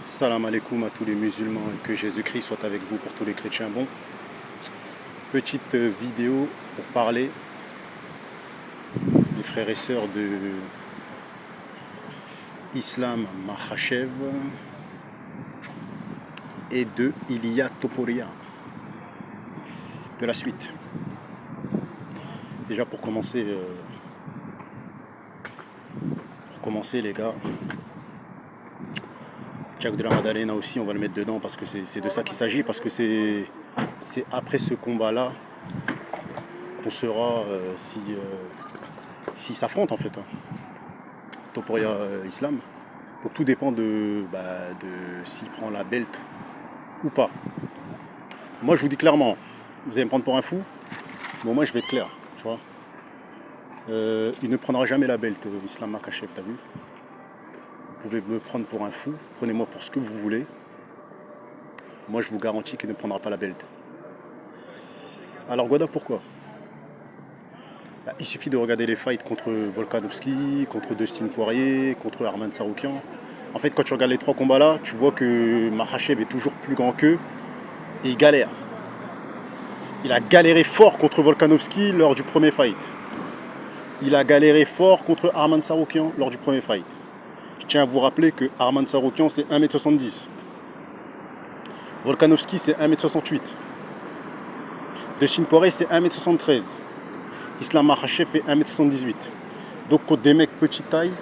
Salam alaikum à tous les musulmans et que Jésus-Christ soit avec vous pour tous les chrétiens. Bon, petite vidéo pour parler des frères et sœurs de Islam Makhachev et de Ilia Topuria. De la suite. Déjà pour commencer les gars, Jack de la Madalena aussi, on va le mettre dedans parce que c'est de ça qu'il s'agit, parce que c'est après ce combat-là qu'on saura s'ils s'affrontent en fait. Topuria Islam. Donc tout dépend de s'il prend la belt ou pas. Moi je vous dis clairement, vous allez me prendre pour un fou. Bon, moi je vais être clair, tu vois. Il ne prendra jamais la belt, Islam Makhachev, t'as vu? Vous pouvez me prendre pour un fou, prenez-moi pour ce que vous voulez. Moi je vous garantis qu'il ne prendra pas la belt. Alors Goda, pourquoi? Il suffit de regarder les fights contre Volkanovski, contre Dustin Poirier, contre Arman Tsarukyan. En fait, quand tu regardes les trois combats là, tu vois que Makhachev est toujours plus grand qu'eux et il galère. Il a galéré fort contre Volkanovski lors du premier fight. Il a galéré fort contre Arman Tsarukyan lors du premier fight. Je tiens à vous rappeler que Arman Tsarukyan c'est 1m70. Volkanovski c'est 1m68. Dustin Poirier c'est 1m73. Islam Makhachev fait 1m78. Donc contre des mecs petite taille,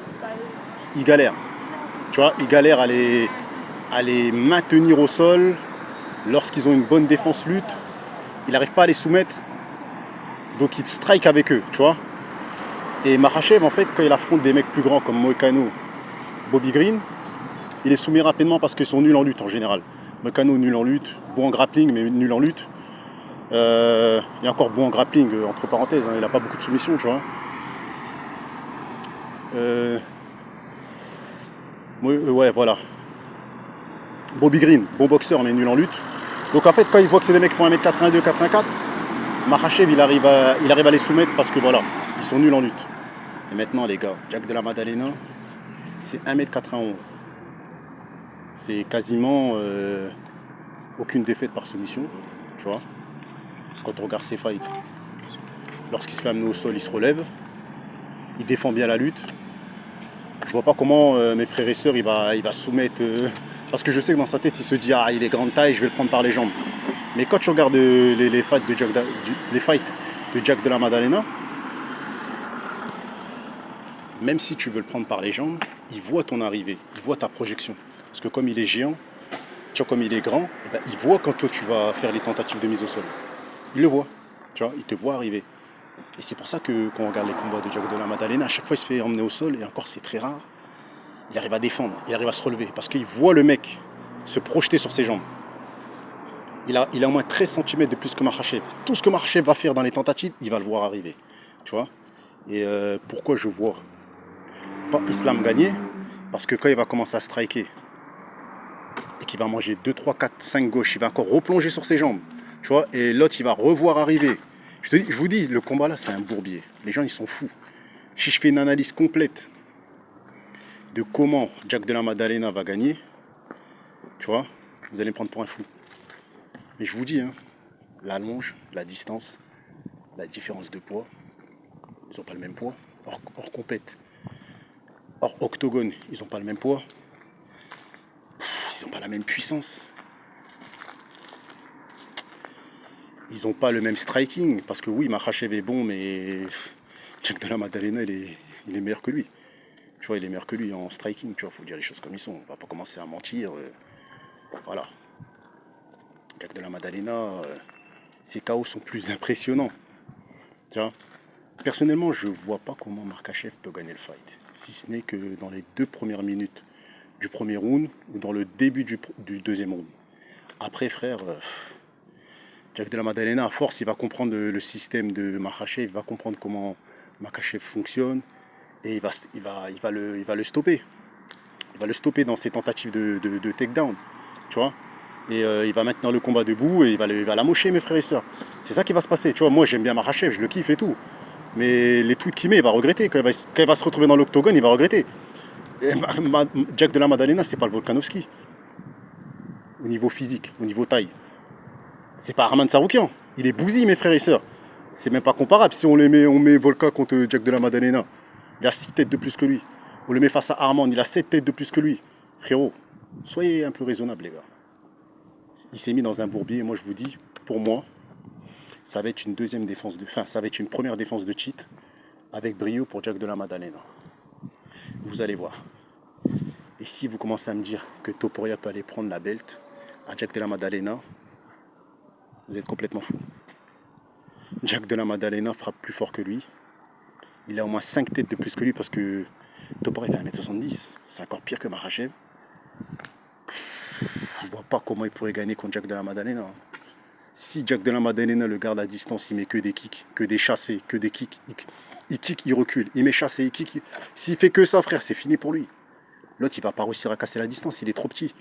il galère. Tu vois, il galère à les maintenir au sol. Lorsqu'ils ont une bonne défense lutte, il n'arrive pas à les soumettre. Donc il strike avec eux, tu vois. Et Makhachev, en fait, quand il affronte des mecs plus grands comme Moïcano, Bobby Green, il les soumet rapidement parce qu'ils sont nuls en lutte en général. Moïcano nul en lutte, bon en grappling mais nul en lutte. Il est encore bon en grappling, entre parenthèses, hein, il n'a pas beaucoup de soumissions, tu vois. Ouais, voilà. Bobby Green, bon boxeur mais nul en lutte. Donc en fait, quand il voit que c'est des mecs qui font 1m82, 84, Makhachev, il arrive à les soumettre parce que voilà, ils sont nuls en lutte. Et maintenant, les gars, Jack de la Madalena, c'est 1m91. C'est quasiment aucune défaite par soumission, tu vois. Quand on regarde ses fights, lorsqu'il se fait amener au sol, il se relève, il défend bien la lutte. Je vois pas comment mes frères et sœurs il va soumettre, parce que je sais que dans sa tête il se dit il est grande taille, je vais le prendre par les jambes. Mais quand tu regardes les fights de Jack de la Madalena, même si tu veux le prendre par les jambes, il voit ton arrivée, il voit ta projection. Parce que comme il est géant, tu vois, comme il est grand, il voit quand toi tu vas faire les tentatives de mise au sol. Il le voit, tu vois, il te voit arriver. Et c'est pour ça que quand on regarde les combats de Jack de la Madalena, à chaque fois il se fait emmener au sol, et encore c'est très rare, il arrive à défendre, il arrive à se relever, parce qu'il voit le mec se projeter sur ses jambes. Il a au moins 13 cm de plus que Makhachev. Tout ce que Makhachev va faire dans les tentatives, il va le voir arriver. Tu vois. Et pourquoi je vois pas Islam gagner? Parce que quand il va commencer à striker, et qu'il va manger 2, 3, 4, 5 gauches, il va encore replonger sur ses jambes. Tu vois. Et l'autre, il va revoir arriver. Je vous dis, le combat là, c'est un bourbier. Les gens, ils sont fous. Si je fais une analyse complète de comment Jack de la Madalena va gagner, tu vois, vous allez me prendre pour un fou. Mais je vous dis, hein, la longe, la distance, la différence de poids, ils n'ont pas le même poids. Hors compète, hors octogone, ils n'ont pas le même poids. Ils n'ont pas la même puissance. Ils n'ont pas le même striking. Parce que oui, Makhachev est bon, mais Jack de la Madalena, il est meilleur que lui. Tu vois, il est meilleur que lui en striking. Tu vois, faut dire les choses comme ils sont. On va pas commencer à mentir. Voilà. Jack de la Madalena, ses KO sont plus impressionnants. Tu vois. Personnellement, je vois pas comment Makhachev peut gagner le fight. Si ce n'est que dans les 2 premières minutes du premier round ou dans le début du deuxième round. Après, frère, Jack de la Madalena, à force, il va comprendre le système de Makhachev, il va comprendre comment Makhachev fonctionne et il va le stopper. Il va le stopper dans ses tentatives de takedown. Tu vois. Et il va maintenir le combat debout et il va l'amocher, mes frères et sœurs. C'est ça qui va se passer. Tu vois, moi j'aime bien Makhachev, je le kiffe et tout. Mais les tweets qu'il met, il va regretter. Quand il va se retrouver dans l'octogone, il va regretter. Et Jack de la Madalena, c'est pas le Volkanovski. au niveau physique, au niveau taille. C'est pas Arman Saroukian. Il est bousille, mes frères et sœurs. C'est même pas comparable. Si on met Volka contre Jack de la Maddalena, il a 6 têtes de plus que lui. On le met face à Arman, il a 7 têtes de plus que lui. Frérot, soyez un peu raisonnables, les gars. Il s'est mis dans un bourbier. Et moi, je vous dis, pour moi, ça va être une deuxième défense de fin. Ça va être une première défense de cheat avec brio pour Jack de la Maddalena. Vous allez voir. Et si vous commencez à me dire que Topuria peut aller prendre la belt à Jack de la Maddalena, vous êtes complètement fou. Jack de la Maddalena frappe plus fort que lui. Il a au moins 5 têtes de plus que lui parce que Topuria fait 1m70. C'est encore pire que Makhachev. Je vois pas comment il pourrait gagner contre Jack de la Maddalena. Si Jack de la Maddalena le garde à distance, il met que des kicks, que des chassés, que des kicks. Il kick, il recule. Il met chassé, il kick. S'il fait que ça, frère, c'est fini pour lui. L'autre, il va pas réussir à casser la distance, il est trop petit.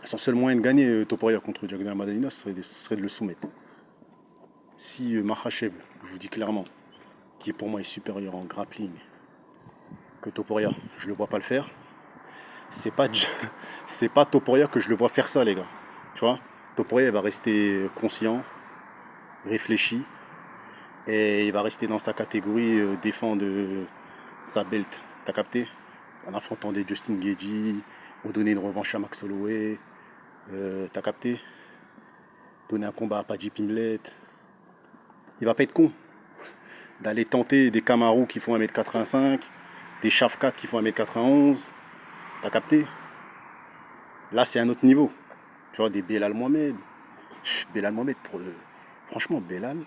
Son seul moyen de gagner Topuria contre Jack de la Maddalena, ce serait de le soumettre. Si Makhachev, je vous dis clairement, qui pour moi est supérieur en grappling que Topuria, je le vois pas le faire. C'est pas Topuria que je le vois faire ça, les gars. Tu vois, Topuria, il va rester conscient, réfléchi, et il va rester dans sa catégorie défendre sa belt. T'as capté? En affrontant des Justin Gaethje, redonner une revanche à Max Holloway. T'as capté? Donner un combat à Paddy Pimblett. Il va pas être con d'aller tenter des Kamaru qui font 1m85, des Shavkat qui font 1m91. T'as capté? Là, c'est un autre niveau. Tu vois, des Belal Mohamed. Belal Mohamed, franchement, Belal,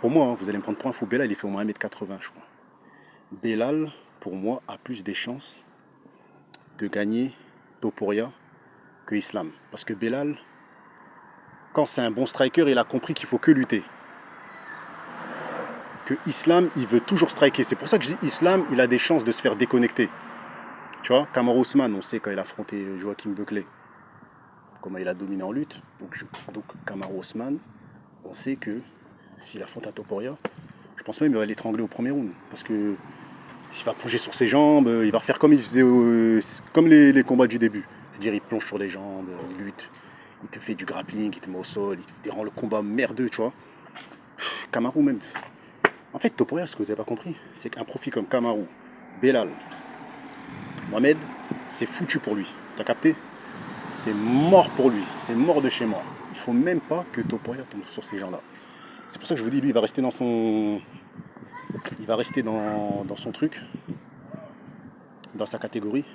pour moi, hein, vous allez me prendre pour un fou. Belal, il fait au moins 1m80, je crois. Belal, pour moi, a plus des chances de gagner Topuria que Islam. Parce que Belal, quand c'est un bon striker, il a compris qu'il faut que lutter. Que Islam, il veut toujours striker. C'est pour ça que je dis Islam, il a des chances de se faire déconnecter. Tu vois, Kamaru Usman, on sait quand il a affronté Joachim Buckley, comment il a dominé en lutte. Donc Kamaru Usman, on sait que s'il affronte à Topuria, je pense même qu'il va l'étrangler au premier round. Parce que il va plonger sur ses jambes, il va faire comme il faisait comme les combats du début. C'est-à-dire il plonge sur les jambes, il lutte, il te fait du grappling, il te met au sol, il te rend le combat merdeux, tu vois. Kamaru même. En fait, Topuria, ce que vous n'avez pas compris, c'est qu'un profil comme Kamaru, Belal, Mohamed, c'est foutu pour lui. T'as capté? C'est mort pour lui, c'est mort de chez mort. Il faut même pas que Topuria tombe sur ces gens-là. C'est pour ça que je vous dis, lui, il va rester dans son... Il va rester dans son truc, dans sa catégorie.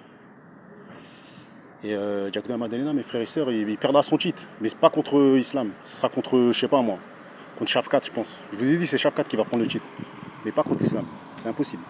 Et Jack de la Maddalena, mes frères et sœurs, il perdra son titre. Mais c'est pas contre Islam. Ce sera contre, je sais pas moi, contre Shavkat, je pense. Je vous ai dit, c'est Shavkat qui va prendre le titre. Mais pas contre Islam. C'est impossible.